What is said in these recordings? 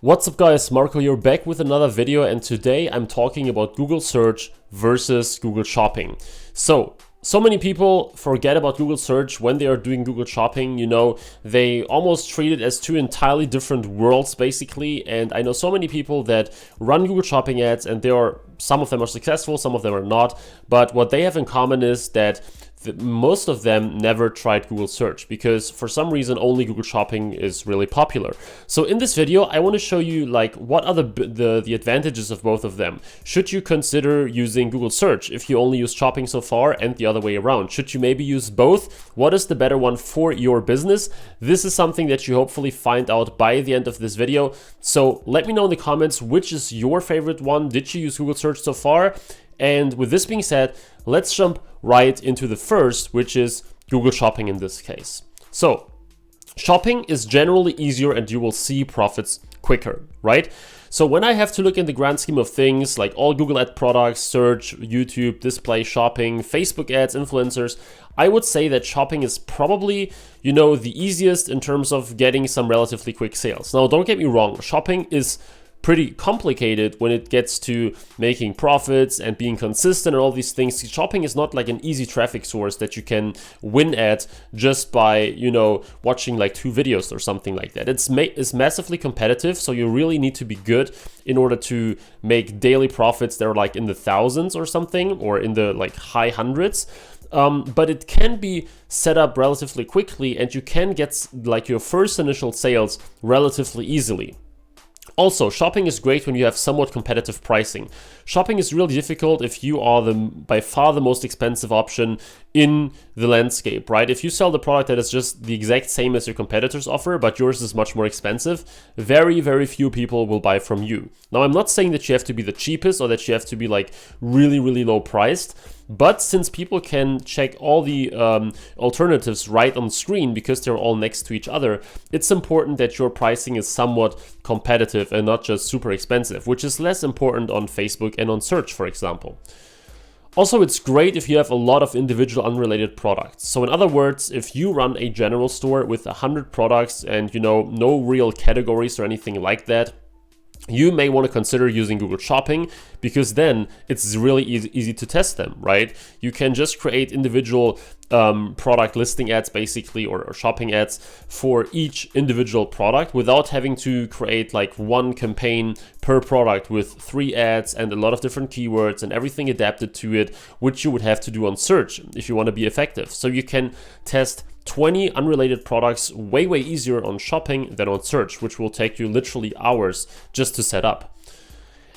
What's up guys, Marco here back with another video, and today I'm talking about Google Search versus Google Shopping. So many people forget about Google Search when they are doing Google Shopping. They almost treat it as two entirely different worlds basically, and I know so many people that run Google Shopping ads, and some of them are successful, some of them are not, but what they have in common is that most of them never tried Google Search because for some reason only Google Shopping is really popular. So in this video, I want to show you what are the advantages of both of them. Should you consider using Google Search if you only use Shopping so far, and the other way around? Should you maybe use both? What is the better one for your business? This is something that you hopefully find out by the end of this video. So let me know in the comments, which is your favorite one? Did you use Google Search so far? And with this being said, let's jump right into the first, which is Google Shopping in this case. So Shopping is generally easier and you will see profits quicker, right? So when I have to look in the grand scheme of things, like all Google ad products, search, YouTube, display, shopping, Facebook ads, influencers, I would say that Shopping is probably, the easiest in terms of getting some relatively quick sales. Now, don't get me wrong, Shopping is pretty complicated when it gets to making profits and being consistent and all these things. Shopping is not like an easy traffic source that you can win at just by, watching like 2 videos or something like that. It's massively competitive, so you really need to be good in order to make daily profits that are like in the thousands or something, or in the like high hundreds. But it can be set up relatively quickly, and you can get like your first initial sales relatively easily. Also, Shopping is great when you have somewhat competitive pricing. Shopping is really difficult if you are by far the most expensive option in the landscape, right? If you sell the product that is just the exact same as your competitors offer, but yours is much more expensive, very, very few people will buy from you. Now, I'm not saying that you have to be the cheapest or that you have to be like really, really low priced, but since people can check all the alternatives right on screen because they're all next to each other, it's important that your pricing is somewhat competitive and not just super expensive, which is less important on Facebook and on search, for example. Also, it's great if you have a lot of individual unrelated products. So in other words, if you run a general store with 100 products and no real categories or anything like that, you may want to consider using Google Shopping, because then it's really easy to test them, right? You can just create individual product listing ads basically, or shopping ads for each individual product without having to create like one campaign per product with 3 ads and a lot of different keywords and everything adapted to it, which you would have to do on search if you want to be effective. So you can test 20 unrelated products way easier on Shopping than on search, which will take you literally hours just to set up.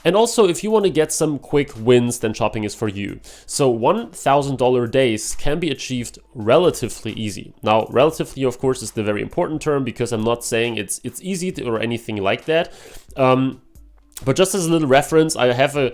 And also, if you want to get some quick wins, then Shopping is for you. So $1,000 days can be achieved relatively easy. Now, relatively, of course, is the very important term, because I'm not saying it's easy or anything like that. But just as a little reference, I have a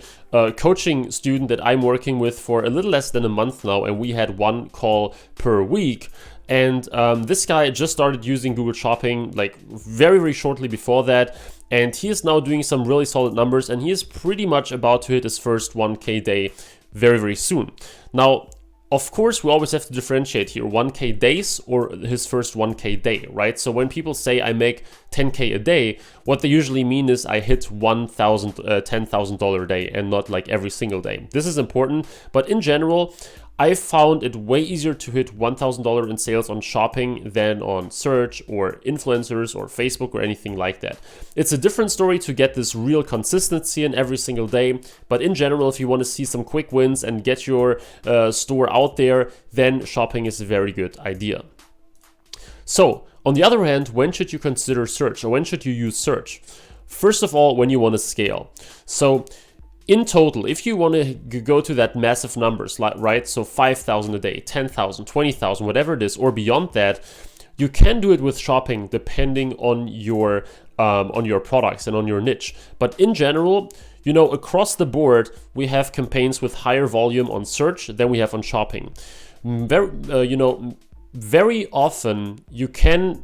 coaching student that I'm working with for a little less than a month now, and we had 1 call per week. And this guy just started using Google Shopping like very, very shortly before that. And he is now doing some really solid numbers, and he is pretty much about to hit his first 1K day very, very soon. Now, of course, we always have to differentiate here, 1K days or his first 1K day, right? So when people say I make 10K a day, what they usually mean is I hit $10,000 a day, and not like every single day. This is important, but in general, I found it way easier to hit $1,000 in sales on Shopping than on search or influencers or Facebook or anything like that. It's a different story to get this real consistency in every single day, but in general, if you want to see some quick wins and get your store out there, then Shopping is a very good idea. So on the other hand, when should you consider search, or when should you use search? First of all, when you want to scale. So in total, if you want to go to that massive numbers, right? So 5,000 a day, 10,000, 20,000, whatever it is, or beyond that, you can do it with Shopping depending on your products and on your niche. But in general, across the board, we have campaigns with higher volume on search than we have on Shopping. Very often you can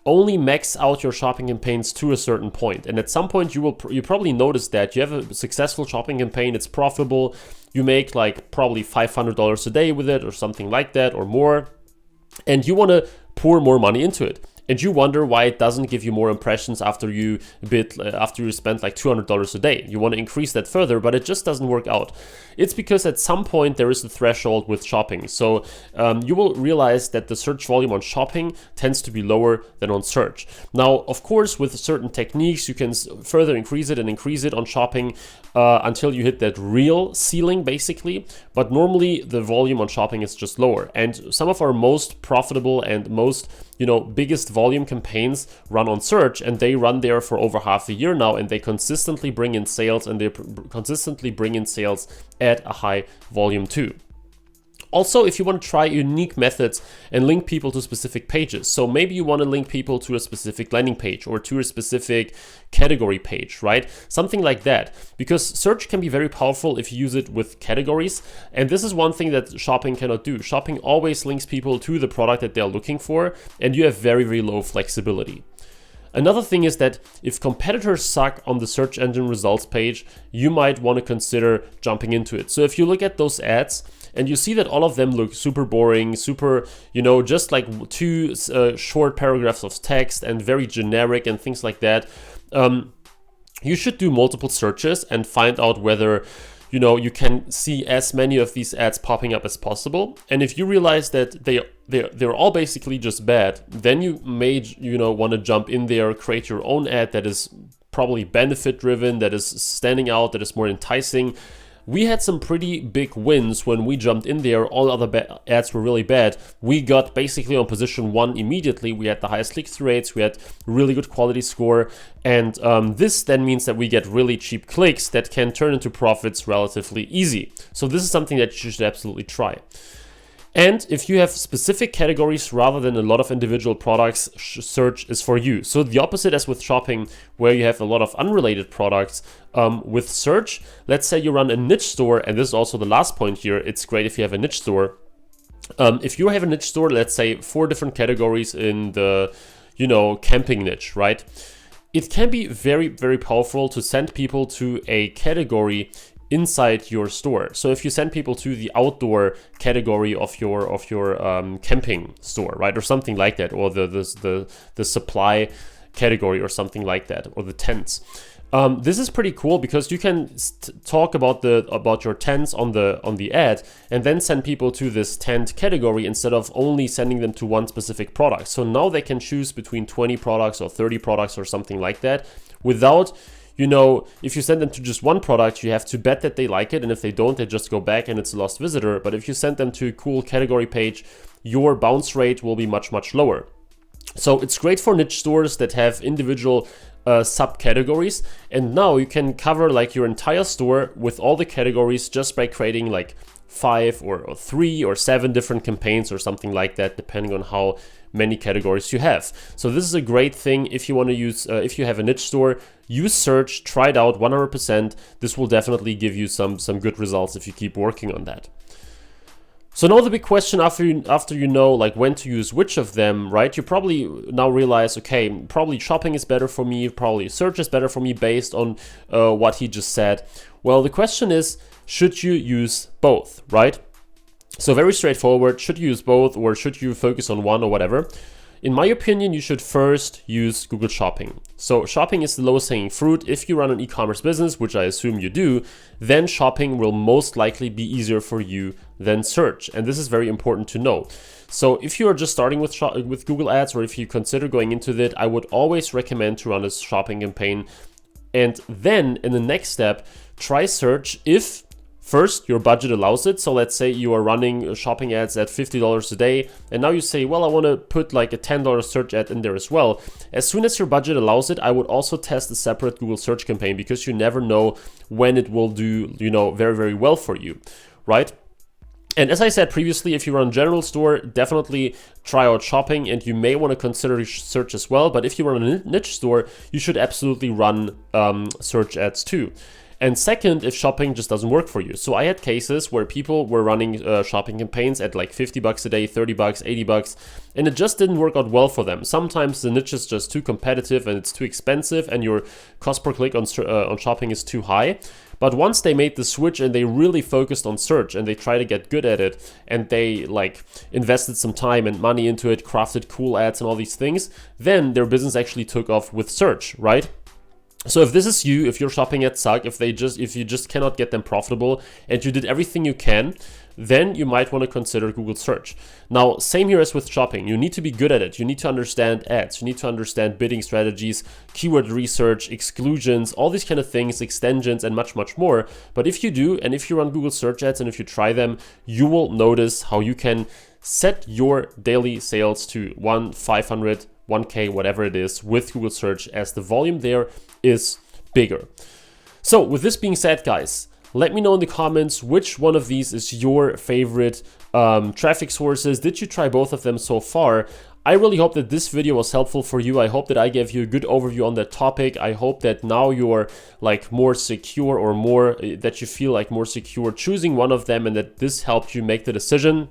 only max out your shopping campaigns to a certain point. And at some point you probably notice that you have a successful shopping campaign, it's profitable, you make like probably $500 a day with it or something like that or more, and you want to pour more money into it. and you wonder why it doesn't give you more impressions after you spent like $200 a day. You want to increase that further, but it just doesn't work out. It's because at some point there is a threshold with shopping. So you will realize that the search volume on shopping tends to be lower than on search. Now, of course, with certain techniques, you can further increase it on shopping until you hit that real ceiling, basically. But normally the volume on shopping is just lower. And some of our most profitable and most biggest volume campaigns run on search, and they run there for over half a year now, and they consistently bring in sales, at a high volume too. Also, if you want to try unique methods and link people to specific pages, so maybe you want to link people to a specific landing page or to a specific category page, right? Something like that, because search can be very powerful if you use it with categories. And this is one thing that shopping cannot do. Shopping always links people to the product that they're looking for, and you have very, very low flexibility. Another thing is that if competitors suck on the search engine results page, you might want to consider jumping into it. So if you look at those ads and you see that all of them look super boring, super, just like two short paragraphs of text and very generic and things like that, you should do multiple searches and find out whether you can see as many of these ads popping up as possible. And if you realize that they're all basically just bad, then you may want to jump in there, create your own ad that is probably benefit driven, that is standing out, that is more enticing. We had some pretty big wins when we jumped in there. All other ads were really bad. We got basically on position 1 immediately. We had the highest click-through rates. We had really good quality score. And this then means that we get really cheap clicks that can turn into profits relatively easy. So this is something that you should absolutely try. And if you have specific categories rather than a lot of individual products, search is for you. So the opposite as with shopping, where you have a lot of unrelated products, with search, let's say you run a niche store, and this is also the last point here, it's great if you have a niche store. If you have a niche store, let's say 4 different categories in the, camping niche, right? It can be very, very powerful to send people to a category inside your store. So if you send people to the outdoor category of your camping store, right, or something like that, or the supply category or something like that, or the tents. This is pretty cool because you can talk about your tents on the ad and then send people to this tent category instead of only sending them to one specific product. So now they can choose between 20 products or 30 products or something like that without, if you send them to just one product, you have to bet that they like it. And if they don't, they just go back and it's a lost visitor. But if you send them to a cool category page, your bounce rate will be much, much lower. So it's great for niche stores that have individual subcategories. And now you can cover like your entire store with all the categories just by creating like 5 or 3 or 7 different campaigns or something like that, depending on how many categories you have. So this is a great thing if you want to use, if you have a niche store, use search, try it out 100%. This will definitely give you some good results if you keep working on that. So now the big question after you know like when to use which of them, right? You probably now realize, okay, probably shopping is better for me, probably search is better for me based on what he just said. Well, the question is, should you use both, right? So very straightforward, should you use both or should you focus on one or whatever? In my opinion, you should first use Google Shopping. So shopping is the lowest hanging fruit. If you run an e-commerce business, which I assume you do, then shopping will most likely be easier for you than search. And this is very important to know. So if you are just starting with Google Ads, or if you consider going into that, I would always recommend to run a shopping campaign. And then in the next step, try search if first, your budget allows it. So let's say you are running shopping ads at $50 a day, and now you say, well, I want to put like a $10 search ad in there as well. As soon as your budget allows it, I would also test a separate Google search campaign, because you never know when it will do, very, very well for you, right? And as I said previously, if you run a general store, definitely try out shopping, and you may want to consider search as well. But if you run a niche store, you should absolutely run search ads too. And second, if shopping just doesn't work for you. So I had cases where people were running shopping campaigns at like $50 a day, $30, $80, and it just didn't work out well for them. Sometimes the niche is just too competitive and it's too expensive, and your cost per click on shopping is too high. But once they made the switch and they really focused on search and they try to get good at it, and they like invested some time and money into it, crafted cool ads and all these things, then their business actually took off with search, right? So if this is you, if your shopping ads suck, if you just cannot get them profitable and you did everything you can, then you might want to consider Google search. Now, same here as with shopping. You need to be good at it. You need to understand ads. You need to understand bidding strategies, keyword research, exclusions, all these kind of things, extensions, and much, much more. But if you do, and if you run Google search ads and if you try them, you will notice how you can set your daily sales to 500, 1K, whatever it is, with Google search, as the volume there is bigger. So with this being said, guys, let me know in the comments which one of these is your favorite traffic sources. Did you try both of them so far? I really hope that this video was helpful for you. I hope that I gave you a good overview on that topic. I hope that now you're like more secure, or more that you feel like more secure choosing one of them, and that this helped you make the decision.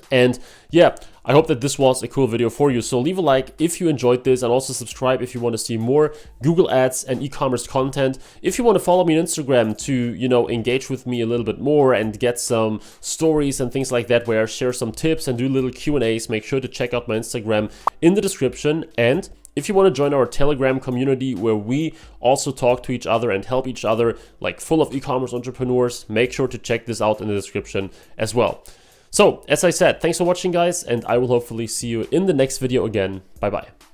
And yeah, I hope that this was a cool video for you. So leave a like if you enjoyed this, and also subscribe if you want to see more Google Ads and e-commerce content. If you want to follow me on Instagram to, you know, engage with me a little bit more and get some stories and things like that, where I share some tips and do little Q&As, make sure to check out my Instagram in the description. And if you want to join our Telegram community, where we also talk to each other and help each other, like full of e-commerce entrepreneurs, make sure to check this out in the description as well. So, as I said, thanks for watching, guys, and I will hopefully see you in the next video again. Bye-bye.